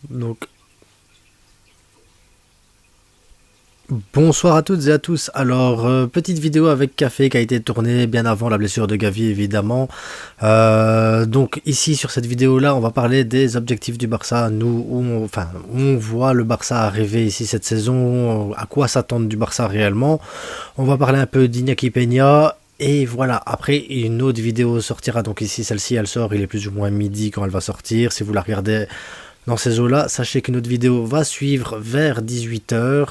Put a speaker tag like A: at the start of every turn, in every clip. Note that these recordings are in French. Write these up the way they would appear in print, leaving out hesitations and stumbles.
A: Donc, bonsoir à toutes et à tous. Alors, petite vidéo avec Café qui a été tournée bien avant la blessure de Gavi, évidemment. Donc, ici, sur cette vidéo-là, on va parler des objectifs du Barça. Nous, où on voit le Barça arriver ici cette saison, à quoi s'attendre du Barça réellement. On va parler un peu d'Iñaki Peña. Et voilà, après une autre vidéo sortira, donc ici celle-ci elle sort, il est plus ou moins midi quand elle va sortir, si vous la regardez dans ces eaux-là, sachez qu'une autre vidéo va suivre vers 18 h.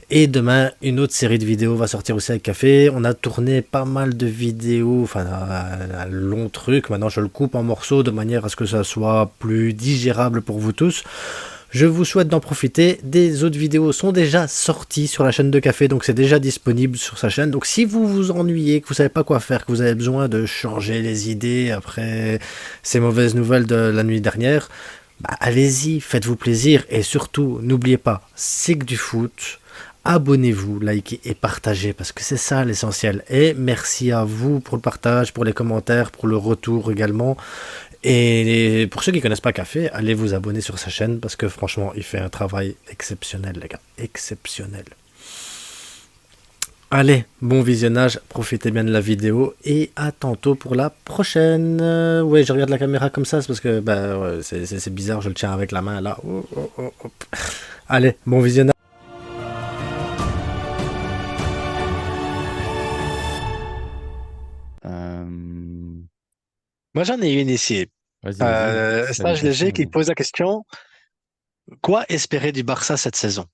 A: Et demain, une autre série de vidéos va sortir aussi avec Café. On a tourné pas mal de vidéos, enfin un long truc. Maintenant, je le coupe en morceaux de manière à ce que ça soit plus digérable pour vous tous. Je vous souhaite d'en profiter. Des autres vidéos sont déjà sorties sur la chaîne de Café, donc c'est déjà disponible sur sa chaîne. Donc si vous vous ennuyez, que vous savez pas quoi faire, que vous avez besoin de changer les idées après ces mauvaises nouvelles de la nuit dernière, bah, allez-y, faites-vous plaisir et surtout, n'oubliez pas, c'est que du foot. Abonnez-vous, likez et partagez parce que c'est ça l'essentiel. Et merci à vous pour le partage, pour les commentaires, pour le retour également. Et pour ceux qui connaissent pas Café, allez vous abonner sur sa chaîne parce que franchement, il fait un travail exceptionnel, les gars. Exceptionnel. Allez, bon visionnage, profitez bien de la vidéo et à tantôt pour la prochaine. Ouais, je regarde la caméra comme ça, c'est parce que bah, ouais, c'est bizarre, je le tiens avec la main là. Oh, oh, oh, oh. Allez, bon visionnage.
B: Euh,
C: Moi, j'en ai une ici.
B: vas-y. T'as des
C: Stage
B: questions,
C: léger qui
B: vas-y.
C: pose la question, quoi espérer du Barça cette saison?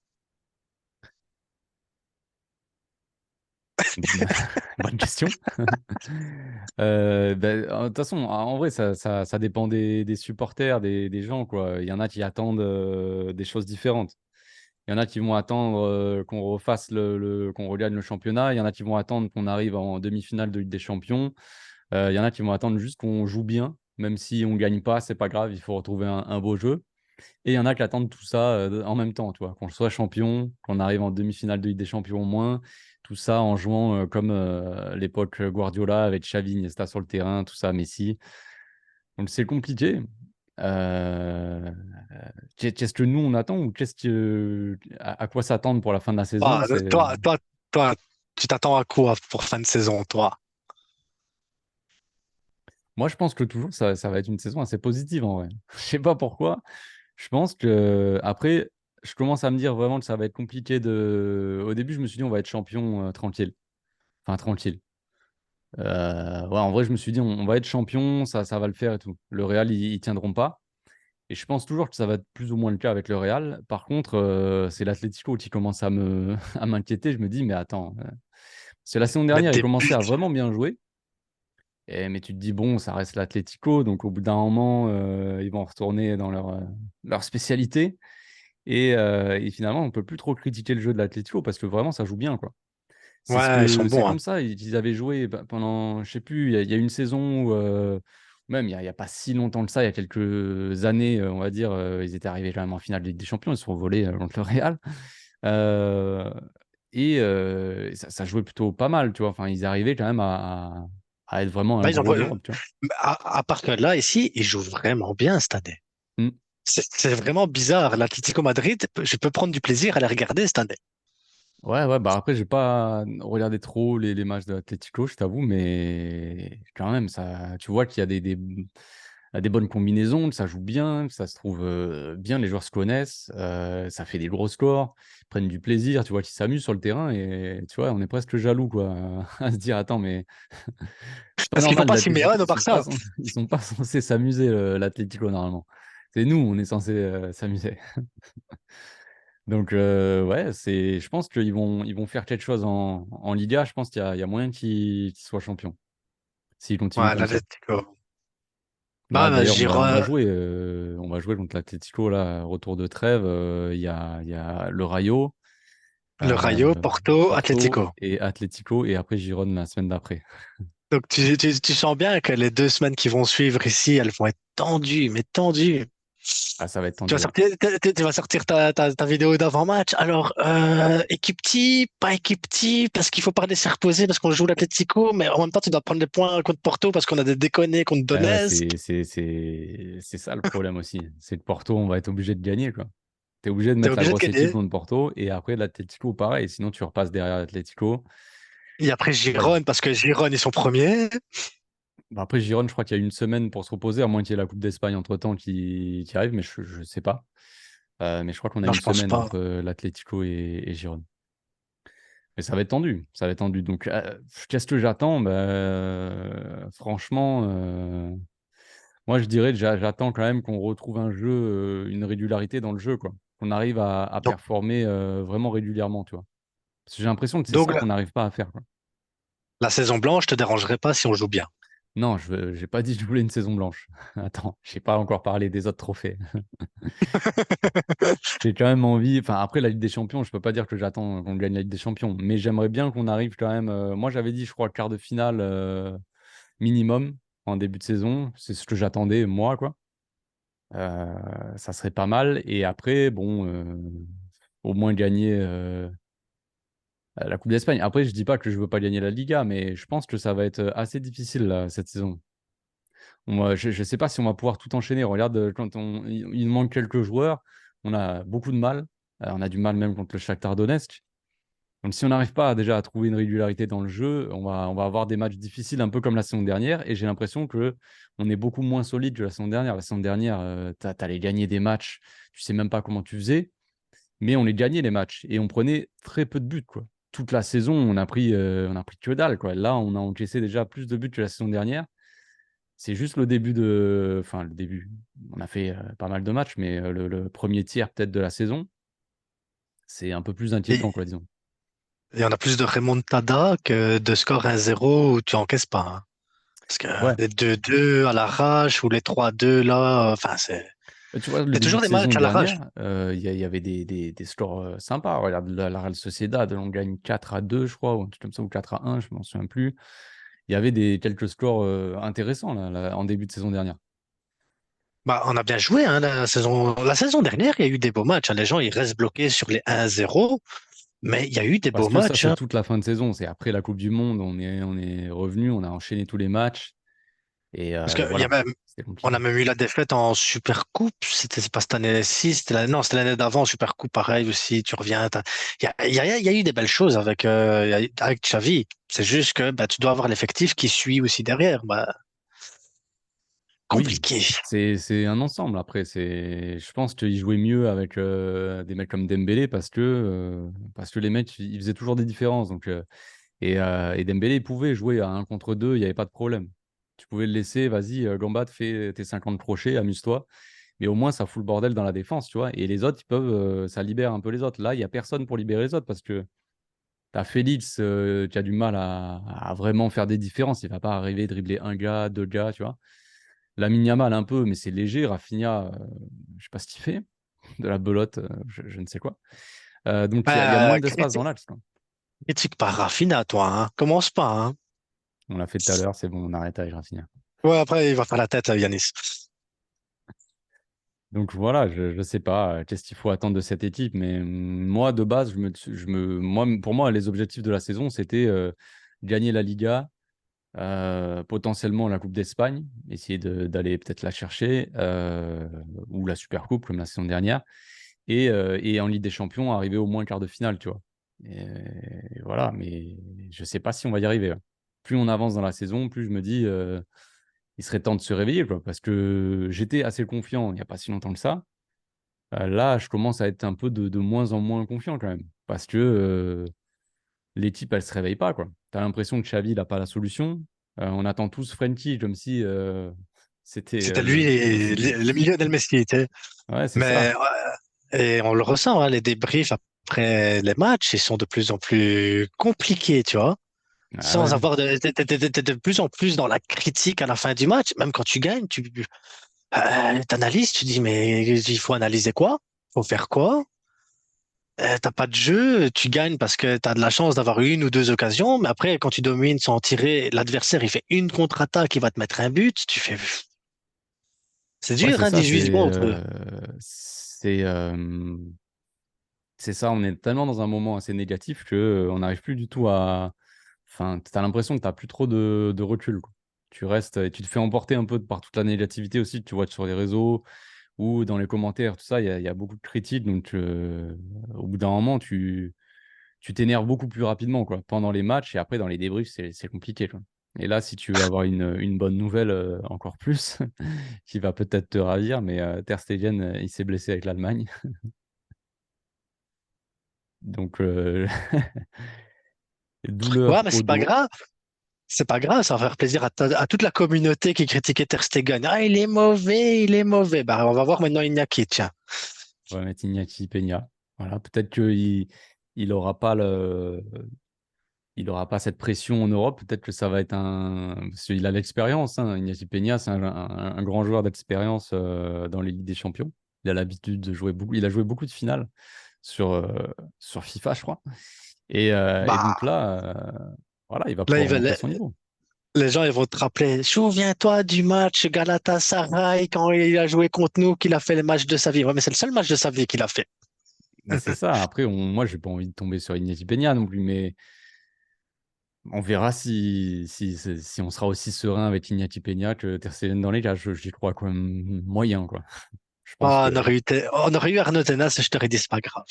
B: Bonne question. De toute façon, en vrai, ça dépend des supporters, des gens, quoi. Il y en a qui attendent des choses différentes. Il y en a qui vont attendre qu'on refasse qu'on regagne le championnat. Il y en a qui vont attendre qu'on arrive en demi-finale de Ligue des Champions. Il y en a qui vont attendre juste qu'on joue bien, même si on ne gagne pas, c'est pas grave, il faut retrouver un beau jeu. Et il y en a qui attendent tout ça en même temps, tu vois, qu'on soit champion, qu'on arrive en demi-finale de Ligue des Champions au moins, tout ça en jouant comme l'époque Guardiola avec Xavi, Iniesta sur le terrain, tout ça, Messi. Donc c'est compliqué. Euh, Qu'est-ce que nous on attend ou à quoi s'attendre pour la fin de la saison?
C: Toi,
B: C'est
C: toi, toi, toi, tu t'attends à quoi pour fin de saison, toi?
B: Moi je pense que toujours ça va être une saison assez positive en vrai. Je sais pas pourquoi. Je pense que après, je commence à me dire vraiment que ça va être compliqué de. Au début, je me suis dit on va être champion tranquille. Enfin, tranquille. Ouais, en vrai, je me suis dit on va être champion, ça va le faire et tout. Le Real, ils tiendront pas. Et je pense toujours que ça va être plus ou moins le cas avec le Real. Par contre, c'est l'Atlético qui commence à m'inquiéter. Je me dis, mais attends, c'est la saison
C: Mettre
B: dernière, ils
C: des
B: commençaient
C: buts.
B: à vraiment bien jouer. Mais tu te dis, bon, ça reste l'Atlético. Donc, au bout d'un moment, ils vont retourner dans leur spécialité. Et finalement, on peut plus trop critiquer le jeu de l'Atlético parce que vraiment, ça joue bien, quoi.
C: Ouais, ils sont
B: C'est
C: bons, hein.
B: comme ça. Ils avaient joué pendant, je sais plus, il y a une saison où, même il y a pas si longtemps que ça, il y a quelques années, on va dire, ils étaient arrivés quand même en finale de Ligue des Champions. Ils se sont volés contre le Real. Euh, ça jouait plutôt pas mal, tu vois. Enfin, ils arrivaient quand même à être vraiment un
C: Là, ils ont...
B: gros d'Europe, tu vois.
C: à part que là, ici, ils jouent vraiment bien cette année.
B: Mm.
C: C'est vraiment bizarre. L'Atlético Madrid, je peux prendre du plaisir à les regarder cette année.
B: Ouais, bah après, j'ai pas regardé trop les matchs de l'Atlético, je t'avoue, mais quand même, tu vois qu'il y a des bonnes combinaisons, que ça joue bien, que ça se trouve bien, les joueurs se connaissent, ça fait des gros scores, ils prennent du plaisir, tu vois qu'ils s'amusent sur le terrain et tu vois, on est presque jaloux, quoi, à se dire, attends, mais c'est pas
C: Parce qu'ils font
B: normal,
C: pas
B: l'Atlético,
C: Simeone au Barça.
B: ils sont pas censés s'amuser, l'Atlético, normalement. C'est nous, on est censé s'amuser. Donc, ouais, je pense ils vont faire quelque chose en Liga. Je pense il y a moyen qu'ils soient champions, s'ils continuent
C: Ouais,
B: comme ça.
C: l'Atlético.
B: Bah,
C: Bah,
B: d'ailleurs, on va jouer contre l'Atlético, là, retour de trêve. Il y a le Rayo,
C: le
B: euh,
C: Rayo, Porto,
B: Porto
C: Atlético.
B: et Atlético, et après Girone la semaine d'après.
C: Donc, tu sens bien que les 2 semaines qui vont suivre ici, elles vont être tendues, mais tendues.
B: Ah, ça va être
C: Tu vas
B: tendu, ouais.
C: sortir, tu vas sortir ta vidéo d'avant-match. Alors, équipe type, pas équipe type, parce qu'il faut pas laisser reposer parce qu'on joue l'Atlético, mais en même temps, tu dois prendre des points contre Porto parce qu'on a des déconnés contre
B: Ah ouais,
C: Donetsk.
B: c'est ça le problème aussi. C'est que Porto, on va être obligé de gagner, quoi. Tu es obligé de
C: T'es
B: mettre la
C: obligé de
B: grosse équipe
C: gagner.
B: contre Porto et après l'Atlético, pareil. Sinon, tu repasses derrière l'Atlético.
C: Et après,
B: Ouais.
C: Giron, parce que Giron, ils sont premiers.
B: Bah, après, Giron, je crois qu'il y a une semaine pour se reposer, à moins qu'il y ait la Coupe d'Espagne entre-temps qui arrive, mais je sais pas. Mais je crois qu'on a
C: Non,
B: une
C: je pense
B: semaine
C: pas.
B: entre l'Atlético et Giron. Mais ça va être tendu. Ça va être tendu. Donc, qu'est-ce que j'attends? Bah, franchement, moi, je dirais que j'attends quand même qu'on retrouve un jeu, une régularité dans le jeu, quoi. Qu'on arrive à
C: Donc,
B: performer vraiment régulièrement, tu vois. Parce que j'ai l'impression que c'est
C: donc
B: ça qu'on n'arrive pas à faire, quoi.
C: la saison blanche te dérangerait pas si on joue bien.
B: Non, j'ai pas dit que je voulais une saison blanche. Attends, j'ai pas encore parlé des autres trophées. J'ai quand même envie. Enfin, après la Ligue des Champions, je peux pas dire que j'attends qu'on gagne la Ligue des Champions, mais j'aimerais bien qu'on arrive quand même. Moi, j'avais dit, je crois, quart de finale minimum en début de saison. C'est ce que j'attendais, moi, quoi. Ça serait pas mal. Et après, bon, au moins gagner la Coupe d'Espagne. Après, je dis pas que je veux pas gagner la Liga, mais je pense que ça va être assez difficile là, cette saison. Je sais pas si on va pouvoir tout enchaîner. Regarde, il manque quelques joueurs, on a beaucoup de mal. On a du mal même contre le Shakhtar Donetsk. Donc si on n'arrive pas déjà à trouver une régularité dans le jeu, on va avoir des matchs difficiles, un peu comme la saison dernière. Et j'ai l'impression que on est beaucoup moins solide que la saison dernière. La saison dernière, tu allais gagner des matchs, tu sais même pas comment tu faisais, mais on les gagnait les matchs et on prenait très peu de buts, quoi. Toute la saison, on a pris que dalle, quoi. Là, on a encaissé déjà plus de buts que la saison dernière. C'est juste le début de. Enfin, le début. On a fait pas mal de matchs, mais le premier tiers peut-être de la saison, c'est un peu plus
C: Et
B: inquiétant, quoi, disons.
C: il y en a plus de remontada que de score 1-0 où tu encaisses pas, hein. Parce que
B: Ouais.
C: les 2-2 à l'arrache ou les 3-2 là, enfin,
B: Tu vois, le
C: c'est
B: début
C: toujours
B: de
C: des
B: saison
C: matchs à l'arrache.
B: dernière, il y avait des scores sympas. Regarde, la Real Sociedad, on gagne 4-2, je crois, ou un truc comme ça, ou 4-1, je m'en souviens plus. Il y avait quelques scores intéressants en début de saison dernière.
C: Bah, on a bien joué, hein, la saison dernière, il y a eu des beaux matchs, hein. Les gens, ils restent bloqués sur les 1-0, mais il y a eu des
B: Parce
C: beaux
B: que ça,
C: matchs,
B: c'est
C: hein.
B: toute la fin de saison. C'est après la Coupe du Monde, on est revenu, on a enchaîné tous les matchs. Et
C: Parce que il y a
B: voilà,
C: même,
B: c'était
C: on a
B: compliqué.
C: même eu la défaite en Super Coupe. C'est pas cette année-ci, non, c'était l'année d'avant, Super Coupe, pareil aussi. Tu reviens, il y a eu des belles choses avec Xavi. C'est juste que bah, tu dois avoir l'effectif qui suit aussi derrière. Bah,
B: Oui,
C: compliqué.
B: c'est un ensemble. Après, je pense qu'il jouait mieux avec des mecs comme Dembélé parce que les mecs, ils faisaient toujours des différences. Donc, et Dembélé, il pouvait jouer à un contre 2, il n'y avait pas de problème. Tu pouvais le laisser, vas-y, Gambad, fais tes 50 crochets, amuse-toi. Mais au moins, ça fout le bordel dans la défense, tu vois. Et les autres, ça libère un peu les autres. Là, il n'y a personne pour libérer les autres parce que tu as Félix qui a du mal à vraiment faire des différences. Il ne va pas arriver, dribbler un gars, deux gars, tu vois. Lamine Yamal un peu, mais c'est léger. Rafinha, je sais pas ce qu'il fait. De la belote, je ne sais quoi. Donc il y a moins d'espace dans
C: Critique,
B: l'axe, quoi.
C: critique pas Rafinha, toi, hein. Commence pas, hein.
B: On l'a fait tout à l'heure, c'est bon, on arrête avec Rafinha.
C: Ouais, après, il va faire la tête, Yanis.
B: Donc voilà, je ne sais pas qu'est-ce qu'il faut attendre de cette équipe, mais moi, de base, moi, pour moi, les objectifs de la saison, c'était gagner la Liga, potentiellement la Coupe d'Espagne, essayer d'aller peut-être la chercher, ou la Supercoupe comme la saison dernière, et en Ligue des Champions, arriver au moins quart de finale, tu vois. Et voilà, mais je ne sais pas si on va y arriver, hein. Plus on avance dans la saison, plus je me dis, il serait temps de se réveiller, quoi, parce que j'étais assez confiant il n'y a pas si longtemps que ça. Là, je commence à être un peu de moins en moins confiant quand même, parce que l'équipe, elle se réveille pas, quoi. Tu as l'impression que Xavi, il n'a pas la solution. On attend tous Frenkie comme si c'était
C: C'était lui,
B: le Messi du.
C: le milieu d'El Messi, tu sais.
B: Ouais, c'est ça.
C: Mais, et on le ressent, hein, les débriefs après les matchs, ils sont de plus en plus compliqués, tu vois.
B: Ah
C: Sans
B: ouais.
C: avoir t'es de plus en plus dans la critique à la fin du match. Même quand tu gagnes, tu t'analyses, tu dis, mais il faut analyser quoi? Faut faire quoi? T'as pas de jeu, tu gagnes parce que t'as de la chance d'avoir une ou deux occasions, mais après, quand tu domines sans tirer, l'adversaire, il fait une contre-attaque, il va te mettre un but, tu fais, C'est
B: Ouais,
C: dur,
B: c'est
C: hein,
B: ça,
C: 18 secondes.
B: c'est ça, on est tellement dans un moment assez négatif que on n'arrive plus du tout à. Enfin, tu as l'impression que tu n'as plus trop de recul, quoi. Tu restes et tu te fais emporter un peu par toute la négativité aussi que tu vois sur les réseaux ou dans les commentaires, tout ça. Il y a beaucoup de critiques, donc au bout d'un moment, tu t'énerves beaucoup plus rapidement, quoi, pendant les matchs et après dans les débriefs, c'est compliqué, quoi. Et là, si tu veux avoir une bonne nouvelle encore plus, qui va peut-être te ravir, mais Ter Stegen, il s'est blessé avec l'Allemagne. Donc,
C: Ouais,
B: douleur
C: mais
B: au
C: c'est pas
B: dos.
C: grave. C'est pas grave, ça va faire plaisir à toute la communauté qui critiquait Ter Stegen. Ah, il est mauvais, il est mauvais. Bah, on va voir maintenant Iñaki, tiens.
B: On va mettre Iñaki Peña. Voilà, peut-être qu'il il aura pas il aura pas cette pression en Europe. Peut-être que ça va être un. Parce qu'il a l'expérience, hein. Iñaki Peña, c'est un grand joueur d'expérience dans les Ligues des Champions. Il a l'habitude de jouer beaucoup. Il a joué beaucoup de finales sur, sur FIFA, je crois. Et donc
C: Bah,
B: là, voilà, il va
C: là,
B: pouvoir remonter son niveau.
C: les gens ils vont te rappeler. Souviens-toi du match Galatasaray quand il a joué contre nous, qu'il a fait le match de sa vie. Ouais, mais c'est le seul match de sa vie qu'il a fait.
B: Mais c'est ça. Après, moi, j'ai pas envie de tomber sur Iñaki Peña non plus, mais on verra si on sera aussi serein avec Iñaki Peña que Ter Stegen dans les cas. J'y crois quand même moyen, quoi. Je pense
C: Oh,
B: que.
C: on aurait eu Arnaud Tenas, je t'aurais dit, c'est pas grave.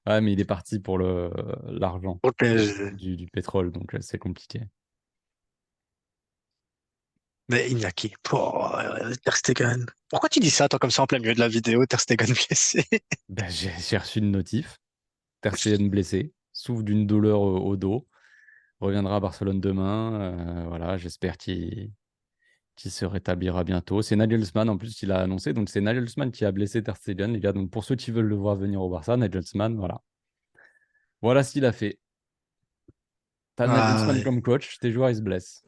B: Ouais, mais il est parti pour l'argent
C: Pour le PSG.
B: du pétrole, donc c'est compliqué.
C: Mais Iñaki, Ter Stegen. Pourquoi tu dis ça, toi, comme ça, en plein milieu de la vidéo, Ter Stegen blessé?
B: Ben, j'ai reçu une notif. Ter Stegen blessé, souffre d'une douleur au dos, reviendra à Barcelone demain. Voilà, j'espère qu'il se rétablira bientôt. C'est Nagelsmann en plus qui l'a annoncé, donc c'est Nagelsmann qui a blessé Ter Stegen, les gars. Donc pour ceux qui veulent le voir venir au Barça, Nagelsmann, voilà. Voilà ce qu'il a fait. T'as
C: Ah,
B: Nagelsmann
C: ouais.
B: comme coach, tes joueurs ils se blessent.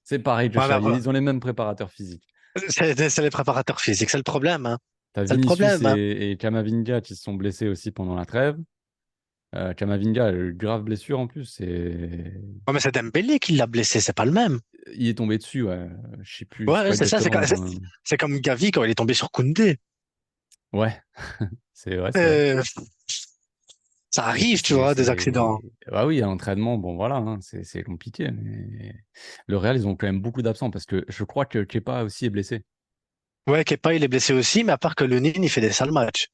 B: C'est pareil que
C: Voilà,
B: Xavi,
C: voilà.
B: ils ont les mêmes préparateurs physiques.
C: C'est les préparateurs physiques, c'est le problème, hein.
B: T'as
C: C'est le
B: Vinicius
C: problème, hein.
B: et Camavinga qui se sont blessés aussi pendant la trêve. Camavinga a eu une grave blessure en plus.
C: Ouais, mais c'est Dembélé qui l'a blessé, c'est pas le même.
B: Il est tombé dessus, ouais. Je
C: Ouais,
B: sais
C: ouais,
B: pas
C: c'est ça,
B: exactement.
C: c'est comme Gavi quand il est tombé sur Koundé.
B: Ouais, c'est vrai, c'est vrai.
C: Euh, Ça arrive, tu vois, des accidents.
B: Bah oui, à l'entraînement, bon voilà, hein, c'est compliqué. Mais le Real, ils ont quand même beaucoup d'absents parce que je crois que Kepa aussi est blessé.
C: Ouais, Kepa, il est blessé aussi, mais à part que le Nîmes, il fait des sales matchs.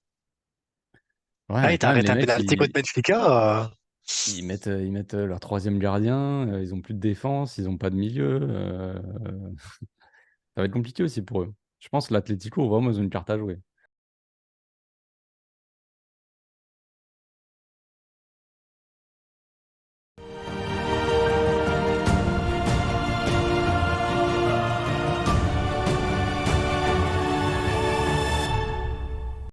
B: Ouais,
C: Ah,
B: mais
C: il
B: quand
C: t'a
B: même,
C: arrêté
B: les
C: un
B: mecs,
C: pénalty contre Benfica.
B: ils mettent leur troisième gardien, ils ont plus de défense, ils ont pas de milieu. Ça va être compliqué aussi pour eux. Je pense que l'Atlético, vraiment, ils ont une carte à jouer.